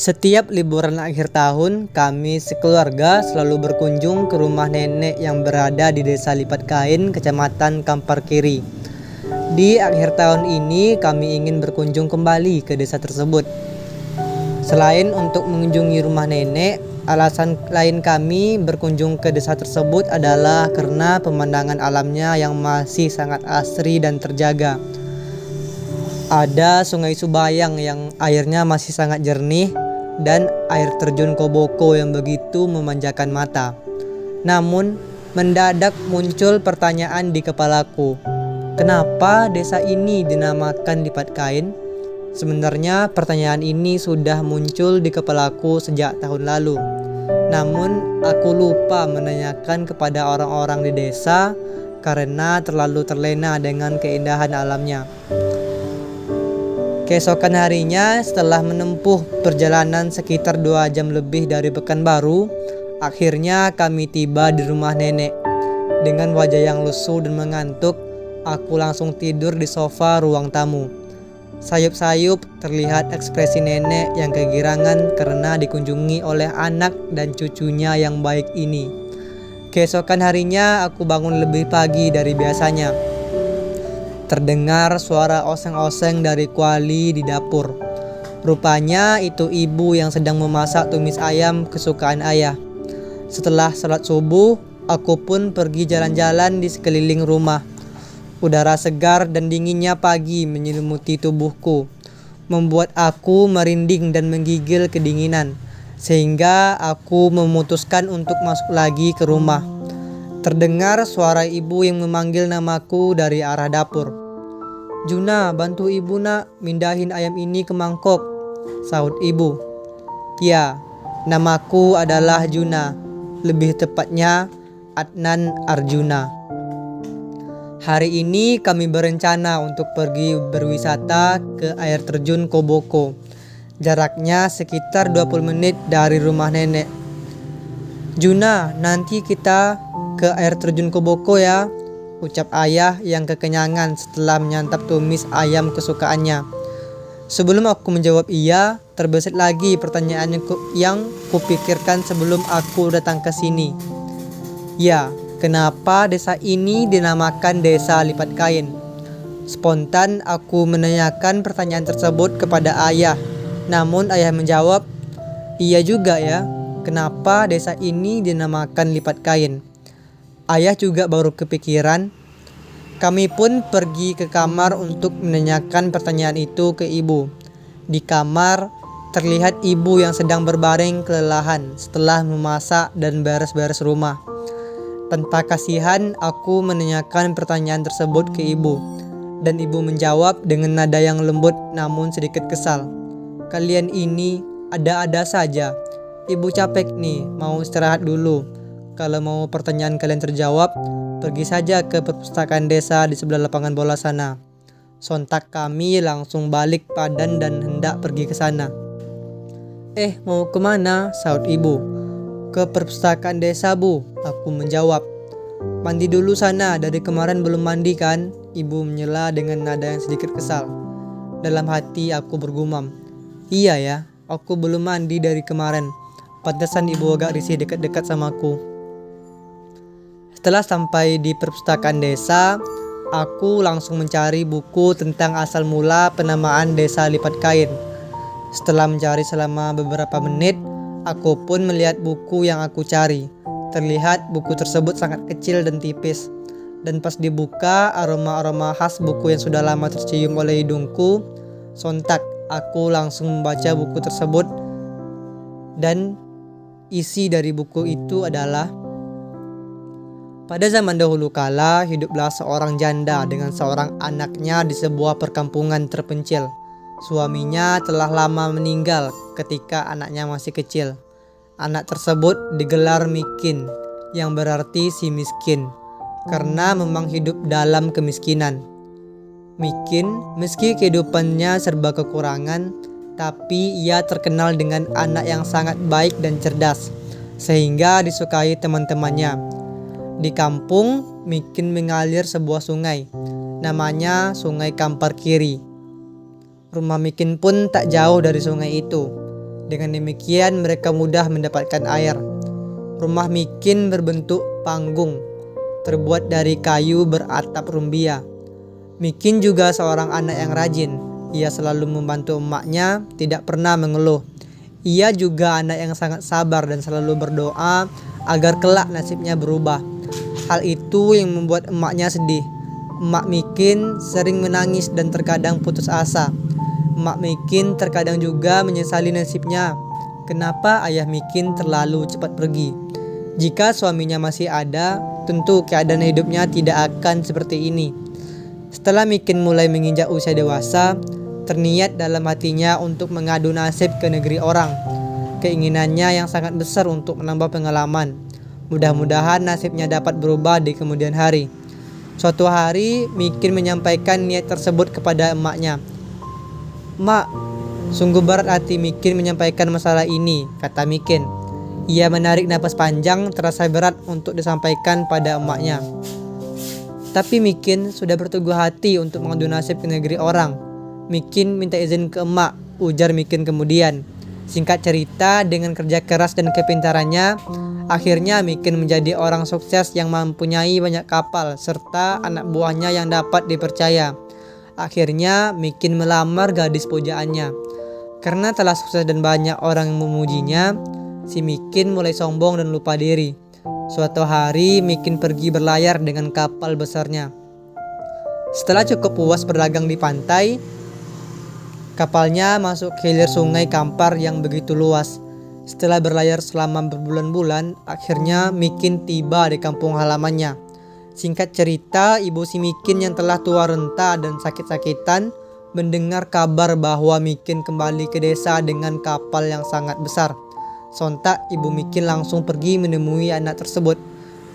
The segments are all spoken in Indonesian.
Setiap liburan akhir tahun, kami sekeluarga selalu berkunjung ke rumah nenek yang berada di Desa Lipat Kain, Kecamatan Kampar Kiri. Di akhir tahun ini, kami ingin berkunjung kembali ke desa tersebut. Selain untuk mengunjungi rumah nenek, alasan lain kami berkunjung ke desa tersebut adalah karena pemandangan alamnya yang masih sangat asri dan terjaga. Ada Sungai Subayang yang airnya masih sangat jernih dan air terjun Koboko yang begitu memanjakan mata. Namun, mendadak muncul pertanyaan di kepalaku. Kenapa desa ini dinamakan Lipat Kain? Sebenarnya pertanyaan ini sudah muncul di kepalaku sejak tahun lalu. Namun, aku lupa menanyakan kepada orang-orang di desa karena terlalu terlena dengan keindahan alamnya. Keesokan harinya, setelah menempuh perjalanan sekitar 2 jam lebih dari Pekanbaru, akhirnya kami tiba di rumah nenek. Dengan wajah yang lesu dan mengantuk, aku langsung tidur di sofa ruang tamu. Sayup-sayup terlihat ekspresi nenek yang kegirangan karena dikunjungi oleh anak dan cucunya yang baik ini. Keesokan harinya, aku bangun lebih pagi dari biasanya. Terdengar suara oseng-oseng dari kuali di dapur. Rupanya itu ibu yang sedang memasak tumis ayam kesukaan ayah. Setelah sholat subuh, aku pun pergi jalan-jalan di sekeliling rumah. Udara segar dan dinginnya pagi menyelimuti tubuhku, membuat aku merinding dan menggigil kedinginan, sehingga aku memutuskan untuk masuk lagi ke rumah. Terdengar suara ibu yang memanggil namaku dari arah dapur. "Juna, bantu ibu nak, mindahin ayam ini ke mangkok," sahut ibu. "Ya, namaku adalah Juna, lebih tepatnya Adnan Arjuna. Hari ini kami berencana untuk pergi berwisata ke air terjun Koboko. Jaraknya sekitar 20 menit dari rumah nenek." "Juna, nanti kita ke air terjun Koboko ya," ucap ayah yang kekenyangan setelah menyantap tumis ayam kesukaannya. Sebelum aku menjawab iya, terbesit lagi pertanyaan yang kupikirkan sebelum aku datang ke sini. Ya, kenapa desa ini dinamakan Desa Lipat Kain? Spontan aku menanyakan pertanyaan tersebut kepada ayah. Namun ayah menjawab, "Iya juga ya, kenapa desa ini dinamakan Lipat Kain?" Ayah juga baru kepikiran. Kami pun pergi ke kamar untuk menanyakan pertanyaan itu ke ibu. Di kamar, terlihat ibu yang sedang berbaring kelelahan setelah memasak dan beres-beres rumah. Tanpa kasihan, aku menanyakan pertanyaan tersebut ke ibu. Dan ibu menjawab dengan nada yang lembut namun sedikit kesal. "Kalian ini ada-ada saja. Ibu capek nih, mau istirahat dulu. Kalau mau pertanyaan kalian terjawab, pergi saja ke perpustakaan desa di sebelah lapangan bola sana." Sontak kami langsung balik badan dan hendak pergi ke sana. Mau kemana?" sahut ibu. "Ke perpustakaan desa, Bu," aku menjawab. "Mandi dulu sana, dari kemarin belum mandi kan?" Ibu menyela dengan nada yang sedikit kesal. Dalam hati aku bergumam, "Iya ya, aku belum mandi dari kemarin. Pantesan ibu agak risih dekat-dekat sama aku." Setelah sampai di perpustakaan desa, aku langsung mencari buku tentang asal mula penamaan Desa Lipat Kain. Setelah mencari selama beberapa menit, aku pun melihat buku yang aku cari. Terlihat buku tersebut sangat kecil dan tipis. Dan pas dibuka, aroma-aroma khas buku yang sudah lama tercium oleh hidungku. Sontak, aku langsung membaca buku tersebut. Dan isi dari buku itu adalah, pada zaman dahulu kala, hiduplah seorang janda dengan seorang anaknya di sebuah perkampungan terpencil. Suaminya telah lama meninggal ketika anaknya masih kecil. Anak tersebut digelar Mikin, yang berarti si miskin, karena memang hidup dalam kemiskinan. Mikin, meski kehidupannya serba kekurangan, tapi ia terkenal dengan anak yang sangat baik dan cerdas, sehingga disukai teman-temannya. Di kampung, Mikin mengalir sebuah sungai, namanya Sungai Kampar Kiri. Rumah Mikin pun tak jauh dari sungai itu. Dengan demikian mereka mudah mendapatkan air. Rumah Mikin berbentuk panggung, terbuat dari kayu beratap rumbia. Mikin juga seorang anak yang rajin. Ia selalu membantu emaknya, tidak pernah mengeluh. Ia juga anak yang sangat sabar dan selalu berdoa agar kelak nasibnya berubah. Hal itu yang membuat emaknya sedih. Emak Mikin sering menangis dan terkadang putus asa. Emak Mikin terkadang juga menyesali nasibnya. Kenapa ayah Mikin terlalu cepat pergi? Jika suaminya masih ada, tentu keadaan hidupnya tidak akan seperti ini. Setelah Mikin mulai menginjak usia dewasa, terniat dalam hatinya untuk mengadu nasib ke negeri orang. Keinginannya yang sangat besar untuk menambah pengalaman. Mudah-mudahan nasibnya dapat berubah di kemudian hari. Suatu hari, Mikin menyampaikan niat tersebut kepada emaknya. "Mak, sungguh berat hati Mikin menyampaikan masalah ini," kata Mikin. Ia menarik napas panjang, terasa berat untuk disampaikan pada emaknya. Tapi Mikin sudah berteguh hati untuk mengadu nasib ke negeri orang. Mikin minta izin ke emak, ujar Mikin kemudian. Singkat cerita, dengan kerja keras dan kepintarannya, akhirnya Mikin menjadi orang sukses yang mempunyai banyak kapal serta anak buahnya yang dapat dipercaya. Akhirnya Mikin melamar gadis pujaannya. Karena telah sukses dan banyak orang yang memujinya, si Mikin mulai sombong dan lupa diri. Suatu hari Mikin pergi berlayar dengan kapal besarnya. Setelah cukup puas berdagang di pantai, kapalnya masuk ke hilir sungai Kampar yang begitu luas. Setelah berlayar selama berbulan-bulan, akhirnya Mikin tiba di kampung halamannya. Singkat cerita, ibu si Mikin yang telah tua renta dan sakit-sakitan mendengar kabar bahwa Mikin kembali ke desa dengan kapal yang sangat besar. Sontak ibu Mikin langsung pergi menemui anak tersebut.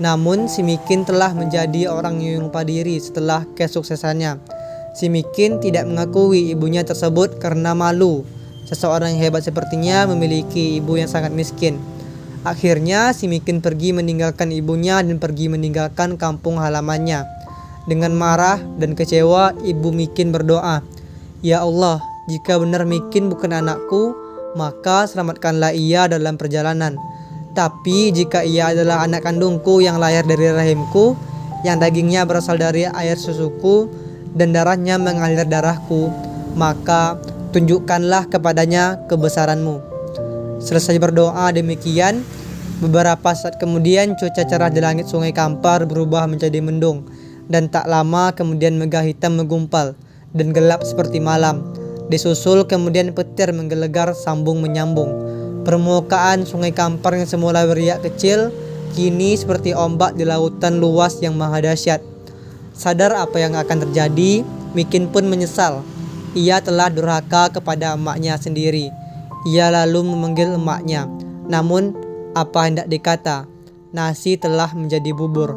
Namun si Mikin telah menjadi orang yang lupa diri setelah kesuksesannya. Si Mikin tidak mengakui ibunya tersebut karena malu. Seseorang yang hebat sepertinya memiliki ibu yang sangat miskin. Akhirnya si Mikin pergi meninggalkan ibunya dan pergi meninggalkan kampung halamannya. Dengan marah dan kecewa, ibu Mikin berdoa, "Ya Allah, jika benar Mikin bukan anakku, maka selamatkanlah ia dalam perjalanan. Tapi jika ia adalah anak kandungku yang lahir dari rahimku, yang dagingnya berasal dari air susuku dan darahnya mengalir darahku, maka tunjukkanlah kepadanya kebesaranmu." Selesai berdoa demikian, beberapa saat kemudian cuaca cerah di langit sungai Kampar berubah menjadi mendung, dan tak lama kemudian megah hitam menggumpal dan gelap seperti malam. Disusul kemudian petir menggelegar sambung menyambung. Permukaan sungai Kampar yang semula beriak kecil, kini seperti ombak di lautan luas yang maha dahsyat. Sadar apa yang akan terjadi, Mikin pun menyesal. Ia telah durhaka kepada emaknya sendiri. Ia lalu memanggil emaknya. Namun, apa hendak dikata? Nasi telah menjadi bubur.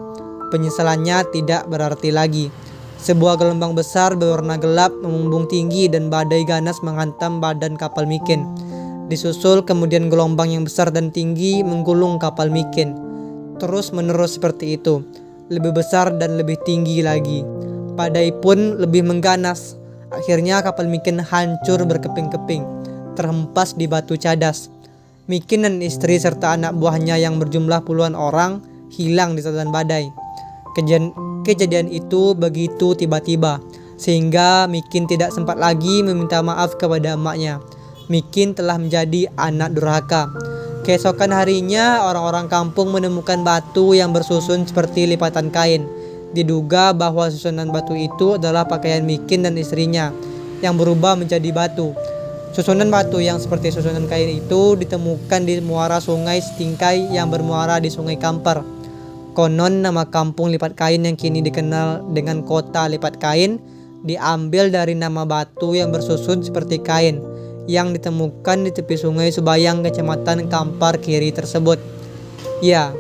Penyesalannya tidak berarti lagi. Sebuah gelombang besar berwarna gelap membumbung tinggi dan badai ganas menghantam badan kapal Mikin. Disusul kemudian gelombang yang besar dan tinggi menggulung kapal Mikin. Terus menerus seperti itu, lebih besar dan lebih tinggi lagi. Badai pun lebih mengganas. Akhirnya kapal Mikin hancur berkeping-keping, terhempas di batu cadas. Mikin dan istri serta anak buahnya yang berjumlah puluhan orang hilang di telan badai. Kejadian itu begitu tiba-tiba, sehingga Mikin tidak sempat lagi meminta maaf kepada emaknya. Mikin telah menjadi anak durhaka. Keesokan harinya, orang-orang kampung menemukan batu yang bersusun seperti lipatan kain. Diduga bahwa susunan batu itu adalah pakaian Mikin dan istrinya yang berubah menjadi batu. Susunan batu yang seperti susunan kain itu ditemukan di muara sungai Setingkai yang bermuara di sungai Kampar. Konon nama kampung lipat kain yang kini dikenal dengan kota lipat kain diambil dari nama batu yang bersusun seperti kain yang ditemukan di tepi sungai Subayang, kecamatan Kampar Kiri tersebut. Ya,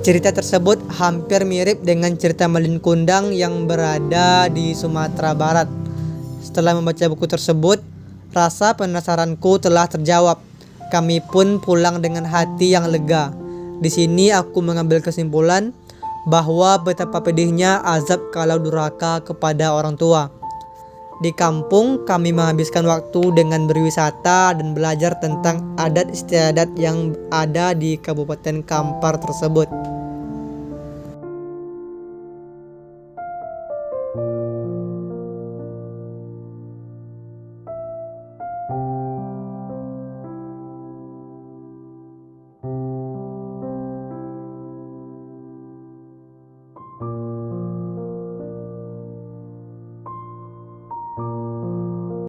cerita tersebut hampir mirip dengan cerita Malin Kundang yang berada di Sumatera Barat. Setelah membaca buku tersebut, rasa penasaranku telah terjawab. Kami pun pulang dengan hati yang lega. Di sini aku mengambil kesimpulan bahwa betapa pedihnya azab kalau durhaka kepada orang tua. Di kampung, kami menghabiskan waktu dengan berwisata dan belajar tentang adat istiadat yang ada di Kabupaten Kampar tersebut.